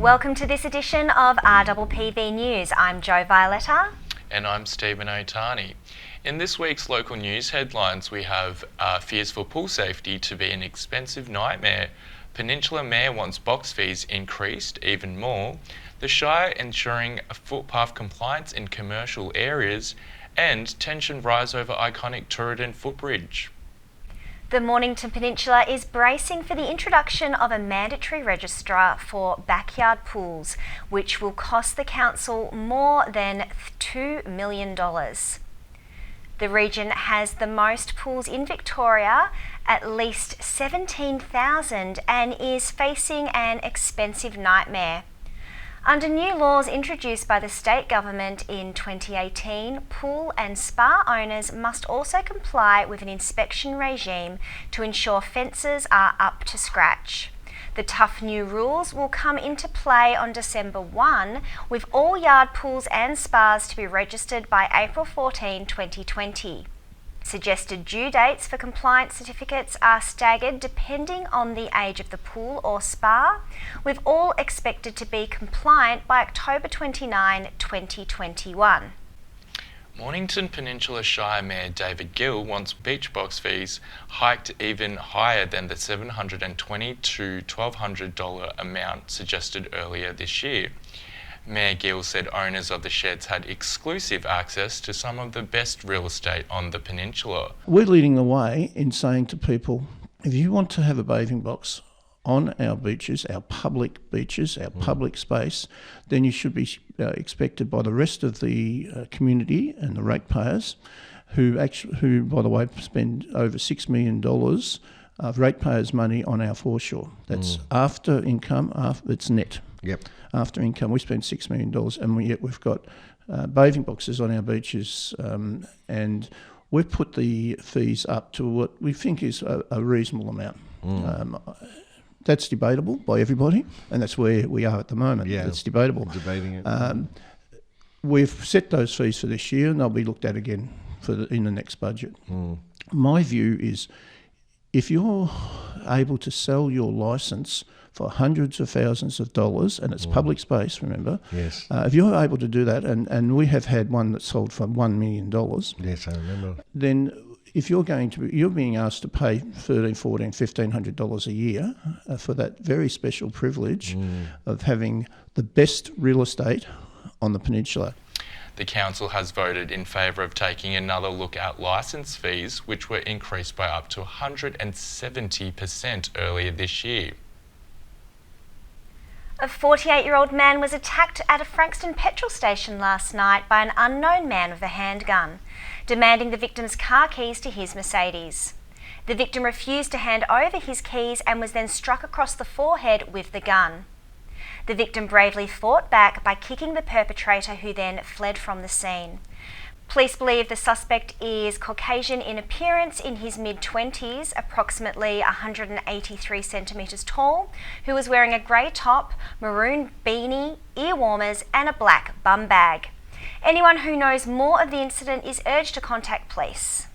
Welcome to this edition of RPPV News. I'm Jo Violetta. And I'm Stephen Otani. In this week's local news headlines, we have fears for pool safety to be an expensive nightmare. Peninsula Mayor wants box fees increased even more. The Shire ensuring footpath compliance in commercial areas, and tension rise over iconic Tooradin footbridge. The Mornington Peninsula is bracing for the introduction of a mandatory register for backyard pools, which will cost the council more than $2 million. The region has the most pools in Victoria, at least 17,000, and is facing an expensive nightmare. Under new laws introduced by the state government in 2018, pool and spa owners must also comply with an inspection regime to ensure fences are up to scratch. The tough new rules will come into play on December 1, with all yard pools and spas to be registered by April 14, 2020. Suggested due dates for compliance certificates are staggered depending on the age of the pool or spa, with all expected to be compliant by October 29, 2021. Mornington Peninsula Shire Mayor David Gill wants beach box fees hiked even higher than the $720 to $1,200 amount suggested earlier this year. Mayor Gill said owners of the sheds had exclusive access to some of the best real estate on the peninsula. We're leading the way in saying to people, if you want to have a bathing box on our beaches, our public space, then you should be expected by the rest of the community and the ratepayers, who, by the way, spend over $6 million of ratepayers' money on our foreshore. That's after income, it's net. Yep. After income, we spend $6 million, and yet we've got bathing boxes on our beaches, and we've put the fees up to what we think is a reasonable amount. That's debatable by everybody, and that's where we are at the moment. Yeah, it's debatable. Debating it. We've set those fees for this year, and they'll be looked at again in the next budget. My view is, if you're able to sell your licence for hundreds of thousands of dollars, and it's public space, remember? Yes. If you're able to do that, and we have had one that sold for $1 million. Yes, I remember. Then if you're being asked to pay $1,300, $1,400, $1,500 a year for that very special privilege of having the best real estate on the peninsula. The council has voted in favour of taking another look at licence fees, which were increased by up to 170% earlier this year. A 48-year-old man was attacked at a Frankston petrol station last night by an unknown man with a handgun, demanding the victim's car keys to his Mercedes. The victim refused to hand over his keys and was then struck across the forehead with the gun. The victim bravely fought back by kicking the perpetrator, who then fled from the scene. Police believe the suspect is Caucasian in appearance, in his mid-20s, approximately 183 centimetres tall, who was wearing a grey top, maroon beanie, ear warmers and a black bum bag. Anyone who knows more of the incident is urged to contact police.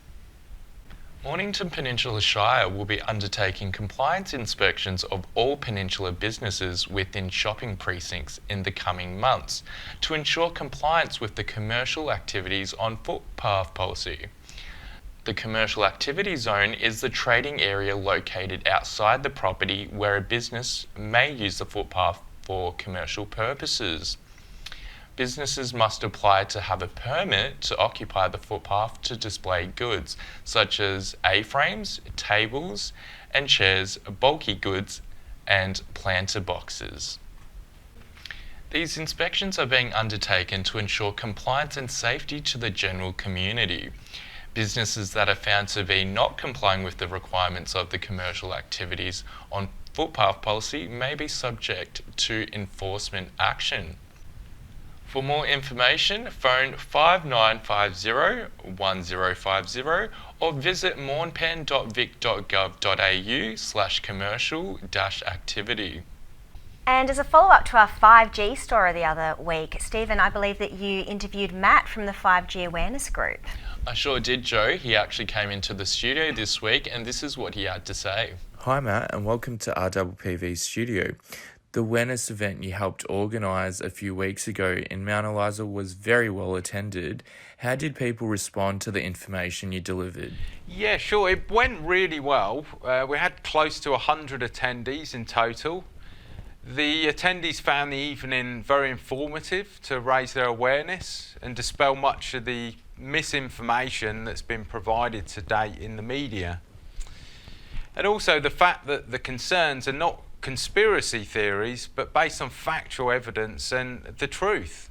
Mornington Peninsula Shire will be undertaking compliance inspections of all peninsula businesses within shopping precincts in the coming months to ensure compliance with the commercial activities on footpath policy. The commercial activity zone is the trading area located outside the property where a business may use the footpath for commercial purposes. Businesses must apply to have a permit to occupy the footpath to display goods such as A-frames, tables and chairs, bulky goods and planter boxes. These inspections are being undertaken to ensure compliance and safety to the general community. Businesses that are found to be not complying with the requirements of the commercial activities on footpath policy may be subject to enforcement action. For more information, phone 5950 1050 or visit mournpen.vic.gov.au/commercial-activity. And as a follow-up to our 5G story the other week, Stephen, I believe that you interviewed Matt from the 5G Awareness Group. I sure did, Jo. He actually came into the studio this week and this is what he had to say. Hi Matt, and welcome to RPPV Studio. The awareness event you helped organise a few weeks ago in Mount Eliza was very well attended. How did people respond to the information you delivered? Yeah, sure. It went really well. We had close to 100 attendees in total. The attendees found the evening very informative to raise their awareness and dispel much of the misinformation that's been provided to date in the media. And also the fact that the concerns are not conspiracy theories, but based on factual evidence and the truth.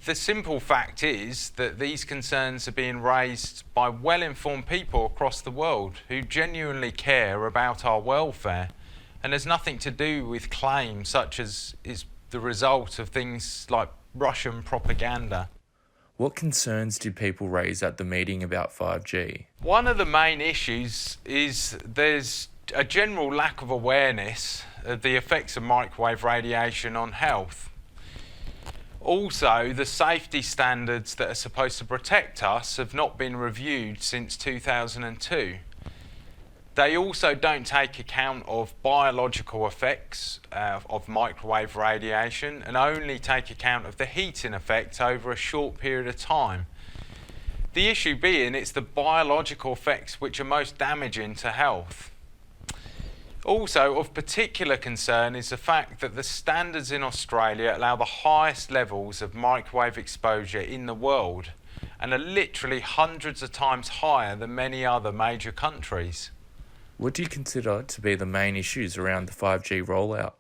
The simple fact is that these concerns are being raised by well-informed people across the world who genuinely care about our welfare, and has nothing to do with claims such as is the result of things like Russian propaganda. What concerns did people raise at the meeting about 5G? One of the main issues is there's a general lack of awareness of the effects of microwave radiation on health. Also, the safety standards that are supposed to protect us have not been reviewed since 2002. They also don't take account of biological effects of microwave radiation and only take account of the heating effect over a short period of time. The issue being it's the biological effects which are most damaging to health. Also, of particular concern is the fact that the standards in Australia allow the highest levels of microwave exposure in the world and are literally hundreds of times higher than many other major countries. What do you consider to be the main issues around the 5G rollout?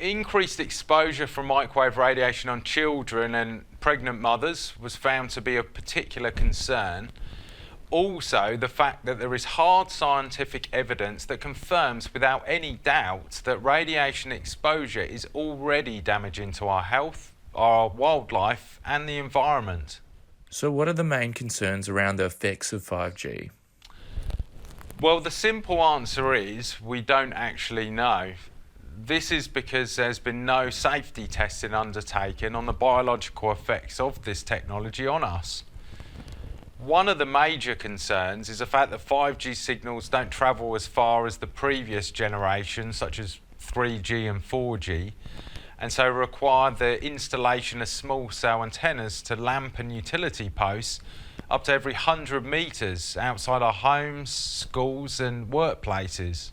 Increased exposure from microwave radiation on children and pregnant mothers was found to be of particular concern. Also, the fact that there is hard scientific evidence that confirms without any doubt that radiation exposure is already damaging to our health, our wildlife, and the environment. So what are the main concerns around the effects of 5G? Well, the simple answer is we don't actually know. This is because there's been no safety testing undertaken on the biological effects of this technology on us. One of the major concerns is the fact that 5G signals don't travel as far as the previous generations, such as 3G and 4G, and so require the installation of small cell antennas to lamp and utility posts up to every 100 metres outside our homes, schools and workplaces.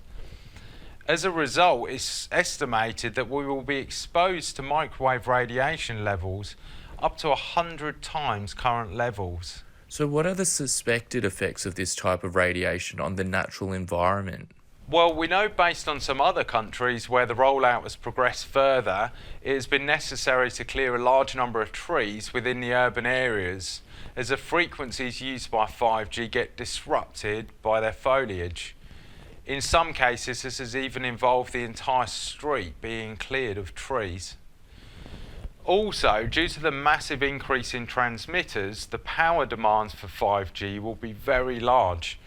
As a result, it's estimated that we will be exposed to microwave radiation levels up to 100 times current levels. So what are the suspected effects of this type of radiation on the natural environment? Well, we know based on some other countries where the rollout has progressed further, it has been necessary to clear a large number of trees within the urban areas as the frequencies used by 5G get disrupted by their foliage. In some cases, this has even involved the entire street being cleared of trees. Also, due to the massive increase in transmitters, the power demands for 5G will be very large.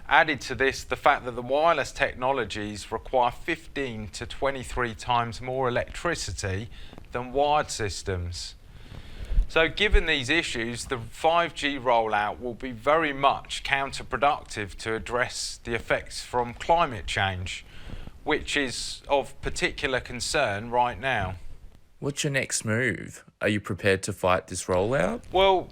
Added to this, the fact that the wireless technologies require 15 to 23 times more electricity than wired systems. So given these issues, the 5G rollout will be very much counterproductive to address the effects from climate change, which is of particular concern right now. What's your next move? Are you prepared to fight this rollout? Well,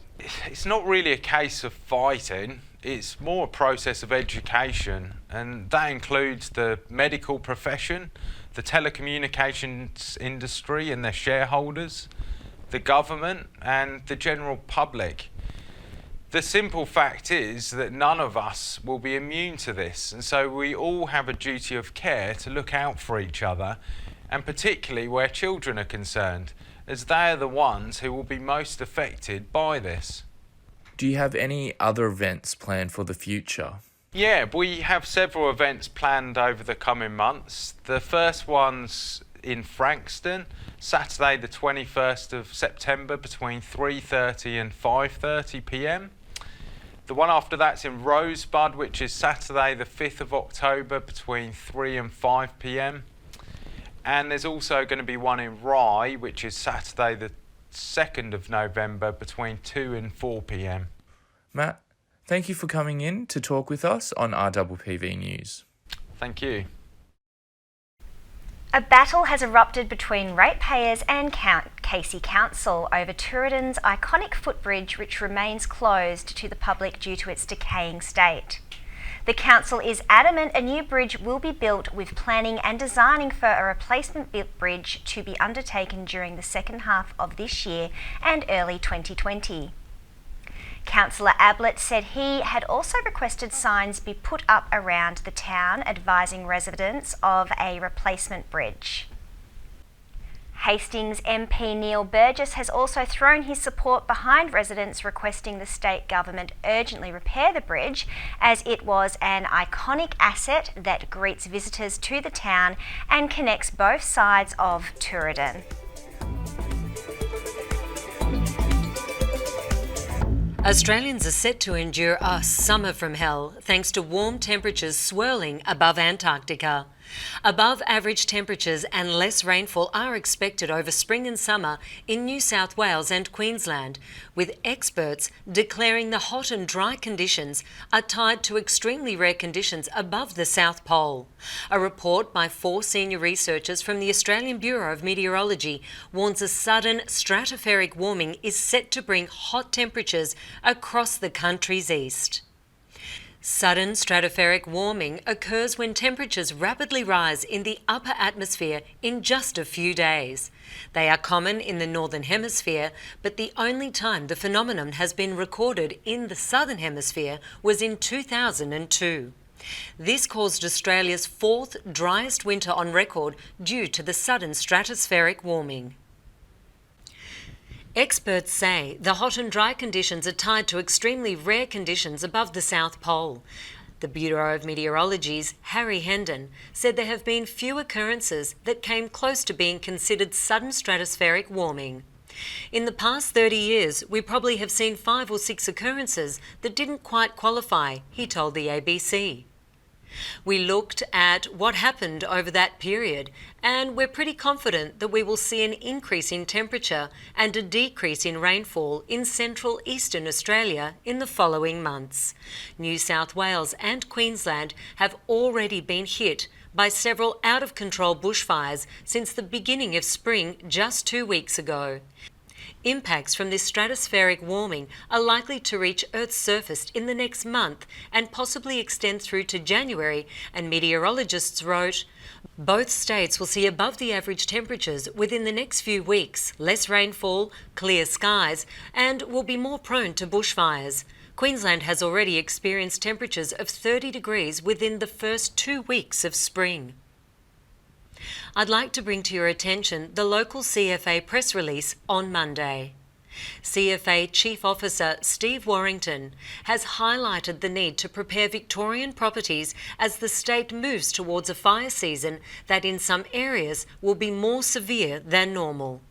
it's not really a case of fighting. It's more a process of education, and that includes the medical profession, the telecommunications industry and their shareholders, the government and the general public. The simple fact is that none of us will be immune to this, and so we all have a duty of care to look out for each other, and particularly where children are concerned, as they are the ones who will be most affected by this. Do you have any other events planned for the future? Yeah, we have several events planned over the coming months. The first one's in Frankston, Saturday the 21st of September between 3:30 and 5:30 p.m. The one after that's in Rosebud, which is Saturday the 5th of October between 3 and 5 p.m. And there's also going to be one in Rye, which is Saturday the 2nd of November between 2 and 4 p.m. Matt, thank you for coming in to talk with us on RPPV News. Thank you. A battle has erupted between ratepayers and Casey Council over Tooradin's iconic footbridge, which remains closed to the public due to its decaying state. The council is adamant a new bridge will be built, with planning and designing for a replacement bridge to be undertaken during the second half of this year and early 2020. Councillor Ablett said he had also requested signs be put up around the town advising residents of a replacement bridge. Hastings MP Neil Burgess has also thrown his support behind residents requesting the state government urgently repair the bridge, as it was an iconic asset that greets visitors to the town and connects both sides of Tooradin. Australians are set to endure a summer from hell thanks to warm temperatures swirling above Antarctica. Above average temperatures and less rainfall are expected over spring and summer in New South Wales and Queensland, with experts declaring the hot and dry conditions are tied to extremely rare conditions above the South Pole. A report by 4 senior researchers from the Australian Bureau of Meteorology warns a sudden stratospheric warming is set to bring hot temperatures across the country's east. Sudden stratospheric warming occurs when temperatures rapidly rise in the upper atmosphere in just a few days. They are common in the Northern Hemisphere, but the only time the phenomenon has been recorded in the Southern Hemisphere was in 2002. This caused Australia's 4th driest winter on record due to the sudden stratospheric warming. Experts say the hot and dry conditions are tied to extremely rare conditions above the South Pole. The Bureau of Meteorology's Harry Hendon said there have been few occurrences that came close to being considered sudden stratospheric warming. In the past 30 years, we probably have seen 5 or 6 occurrences that didn't quite qualify, he told the ABC. We looked at what happened over that period, and we're pretty confident that we will see an increase in temperature and a decrease in rainfall in central eastern Australia in the following months. New South Wales and Queensland have already been hit by several out-of-control bushfires since the beginning of spring just 2 weeks ago. Impacts from this stratospheric warming are likely to reach Earth's surface in the next month and possibly extend through to January, and meteorologists wrote, both states will see above the average temperatures within the next few weeks, less rainfall, clear skies, and will be more prone to bushfires. Queensland has already experienced temperatures of 30 degrees within the first 2 weeks of spring. I'd like to bring to your attention the local CFA press release on Monday. CFA Chief Officer Steve Warrington has highlighted the need to prepare Victorian properties as the state moves towards a fire season that in some areas will be more severe than normal.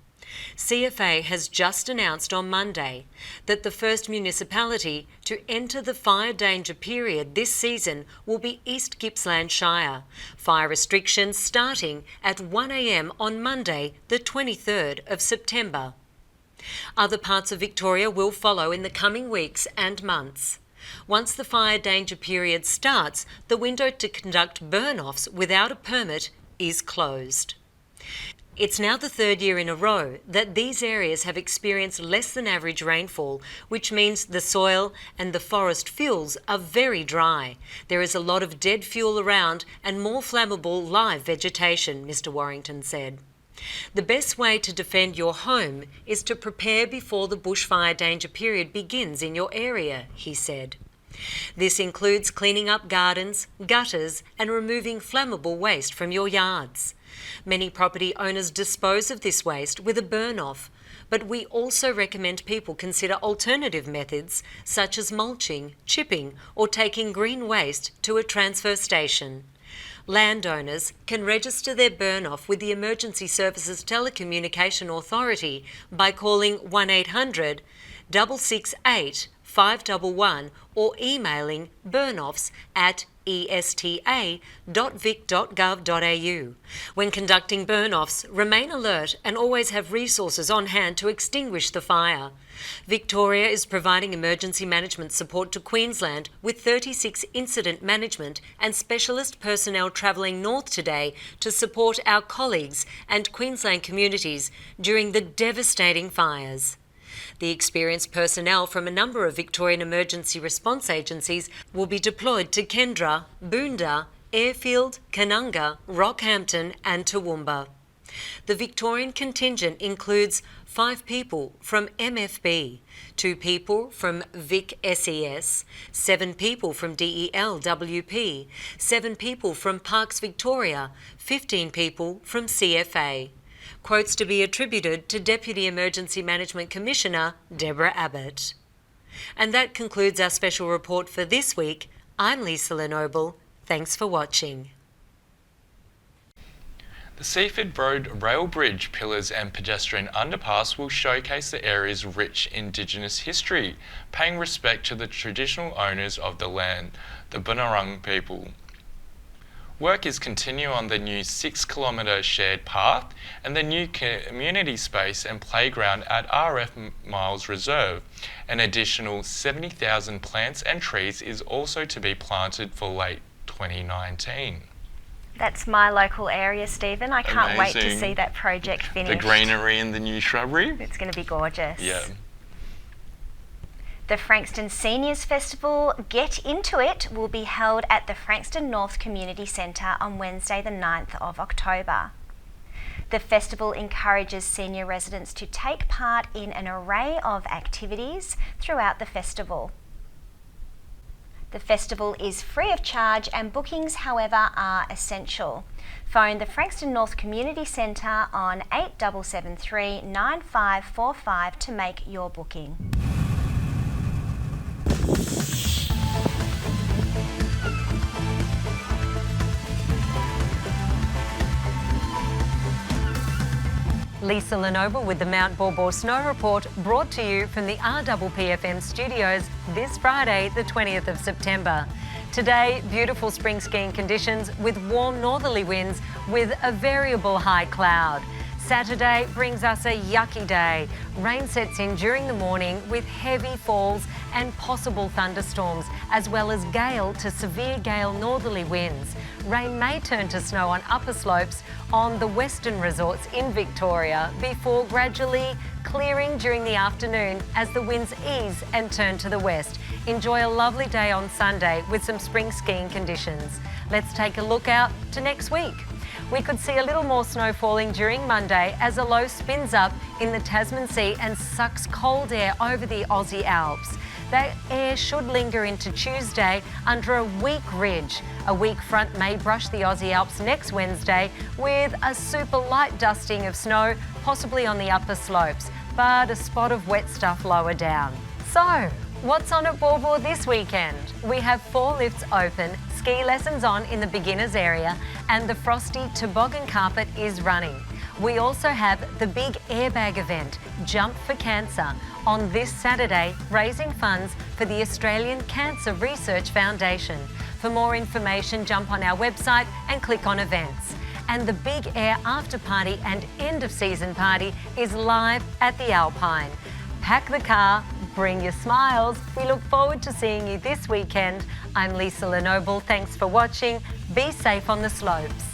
CFA has just announced on Monday that the first municipality to enter the fire danger period this season will be East Gippsland Shire. Fire restrictions starting at 1 a.m. on Monday, the 23rd of September. Other parts of Victoria will follow in the coming weeks and months. Once the fire danger period starts, the window to conduct burn-offs without a permit is closed. It's now the 3rd year in a row that these areas have experienced less than average rainfall, which means the soil and the forest fuels are very dry. There is a lot of dead fuel around and more flammable live vegetation, Mr. Warrington said. The best way to defend your home is to prepare before the bushfire danger period begins in your area, he said. This includes cleaning up gardens, gutters, and removing flammable waste from your yards. Many property owners dispose of this waste with a burn-off, but we also recommend people consider alternative methods such as mulching, chipping, or taking green waste to a transfer station. Landowners can register their burn-off with the Emergency Services Telecommunication Authority by calling 1800 668 511 or emailing burnoffs@esta.vic.gov.au. When conducting burn-offs, remain alert and always have resources on hand to extinguish the fire. Victoria is providing emergency management support to Queensland with 36 incident management and specialist personnel travelling north today to support our colleagues and Queensland communities during the devastating fires. The experienced personnel from a number of Victorian emergency response agencies will be deployed to Kendra, Boonda, Airfield, Canunga, Rockhampton and Toowoomba. The Victorian contingent includes 5 people from MFB, 2 people from Vic SES, 7 people from DEL WP, 7 people from Parks Victoria, 15 people from CFA. Quotes to be attributed to Deputy Emergency Management Commissioner Deborah Abbott. And that concludes our special report for this week. I'm Lisa Lenoble. Thanks for watching. The Seaford Road rail bridge, pillars and pedestrian underpass will showcase the area's rich Indigenous history, paying respect to the traditional owners of the land, the Bunurong people. Work is continuing on the new 6-kilometre shared path and the new community space and playground at RF Miles Reserve. An additional 70,000 plants and trees is also to be planted for late 2019. That's my local area, Stephen. I can't wait to Amazing. see that project finished. The greenery and the new shrubbery. It's going to be gorgeous. Yeah. The Frankston Seniors Festival Get Into It will be held at the Frankston North Community Centre on Wednesday the 9th of October. The festival encourages senior residents to take part in an array of activities throughout the festival. The festival is free of charge and bookings, however, are essential. Phone the Frankston North Community Centre on 8773 9545 to make your booking. Lisa Lenoble with the Mount Baw Snow Report, brought to you from the RPPFM studios this Friday, the 20th of September. Today, beautiful spring skiing conditions with warm northerly winds with a variable high cloud. Saturday brings us a yucky day. Rain sets in during the morning with heavy falls and possible thunderstorms, as well as gale to severe gale northerly winds. Rain may turn to snow on upper slopes on the western resorts in Victoria before gradually clearing during the afternoon as the winds ease and turn to the west. Enjoy a lovely day on Sunday with some spring skiing conditions. Let's take a look out to next week. We could see a little more snow falling during Monday as a low spins up in the Tasman Sea and sucks cold air over the Aussie Alps. That air should linger into Tuesday under a weak ridge. A weak front may brush the Aussie Alps next Wednesday with a super light dusting of snow, possibly on the upper slopes, but a spot of wet stuff lower down. So, what's on at Baw Baw this weekend? We have 4 lifts open, ski lessons on in the beginners area, and the frosty toboggan carpet is running. We also have the big airbag event, Jump for Cancer, on this Saturday, raising funds for the Australian Cancer Research Foundation. For more information, jump on our website and click on events. And the Big Air after party and end of season party is live at the Alpine. Pack the car, bring your smiles. We look forward to seeing you this weekend. I'm Lisa Lenoble. Thanks for watching. Be safe on the slopes.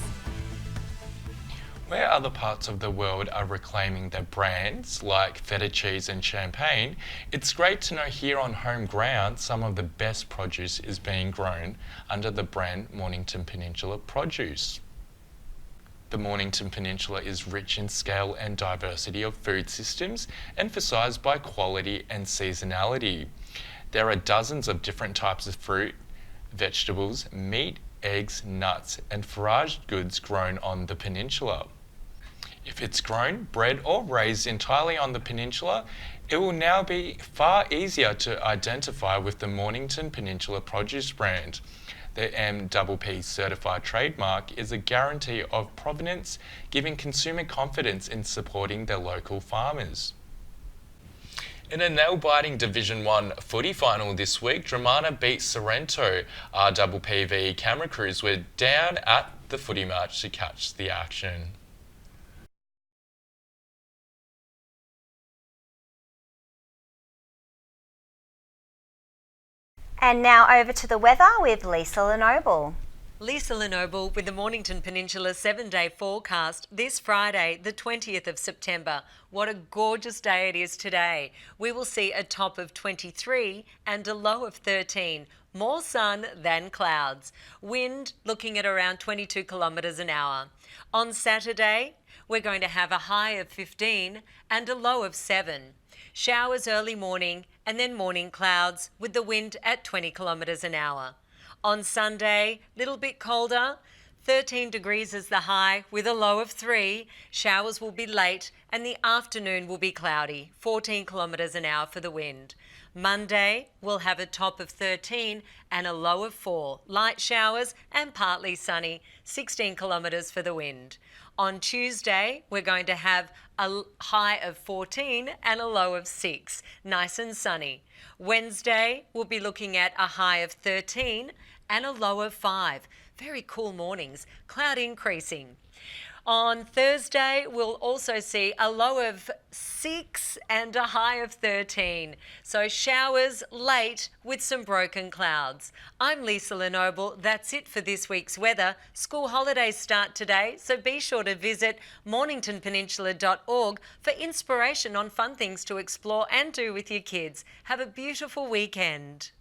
Where other parts of the world are reclaiming their brands, like feta cheese and champagne, it's great to know here on home ground some of the best produce is being grown under the brand Mornington Peninsula Produce. The Mornington Peninsula is rich in scale and diversity of food systems, emphasised by quality and seasonality. There are dozens of different types of fruit, vegetables, meat, eggs, nuts and foraged goods grown on the peninsula. If it's grown, bred or raised entirely on the peninsula, it will now be far easier to identify with the Mornington Peninsula Produce brand. The MPP certified trademark is a guarantee of provenance, giving consumer confidence in supporting their local farmers. In a nail-biting Division 1 footy final this week, Dramana beat Sorrento. RPPV camera crews were down at the footy match to catch the action. And now over to the weather with Lisa Lenoble. Lisa Lenoble with the Mornington Peninsula 7-day forecast this Friday, the 20th of September. What a gorgeous day it is today. We will see a top of 23 and a low of 13. More sun than clouds. Wind looking at around 22 kilometres an hour. On Saturday, we're going to have a high of 15 and a low of 7. Showers early morning and then morning clouds with the wind at 20 kilometres an hour. On Sunday, little bit colder, 13 degrees is the high with a low of 3. Showers will be late and the afternoon will be cloudy, 14 kilometres an hour for the wind. Monday, we'll have a top of 13 and a low of 4. Light showers and partly sunny, 16 kilometres for the wind. On Tuesday, we're going to have a high of 14 and a low of 6. Nice and sunny. Wednesday, we'll be looking at a high of 13 and a low of 5. Very cool mornings. Cloud increasing. On Thursday, we'll also see a low of 6 and a high of 13. So showers late with some broken clouds. I'm Lisa Lenoble. That's it for this week's weather. School holidays start today, so be sure to visit morningtonpeninsula.org for inspiration on fun things to explore and do with your kids. Have a beautiful weekend.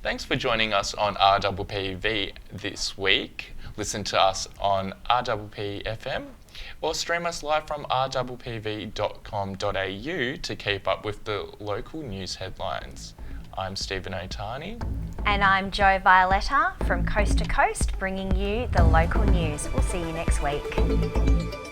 Thanks for joining us on RPPV this week. Listen to us on RPP FM or stream us live from rppv.com.au to keep up with the local news headlines. I'm Stephen Otani. And I'm Jo Violetta from Coast to Coast, bringing you the local news. We'll see you next week.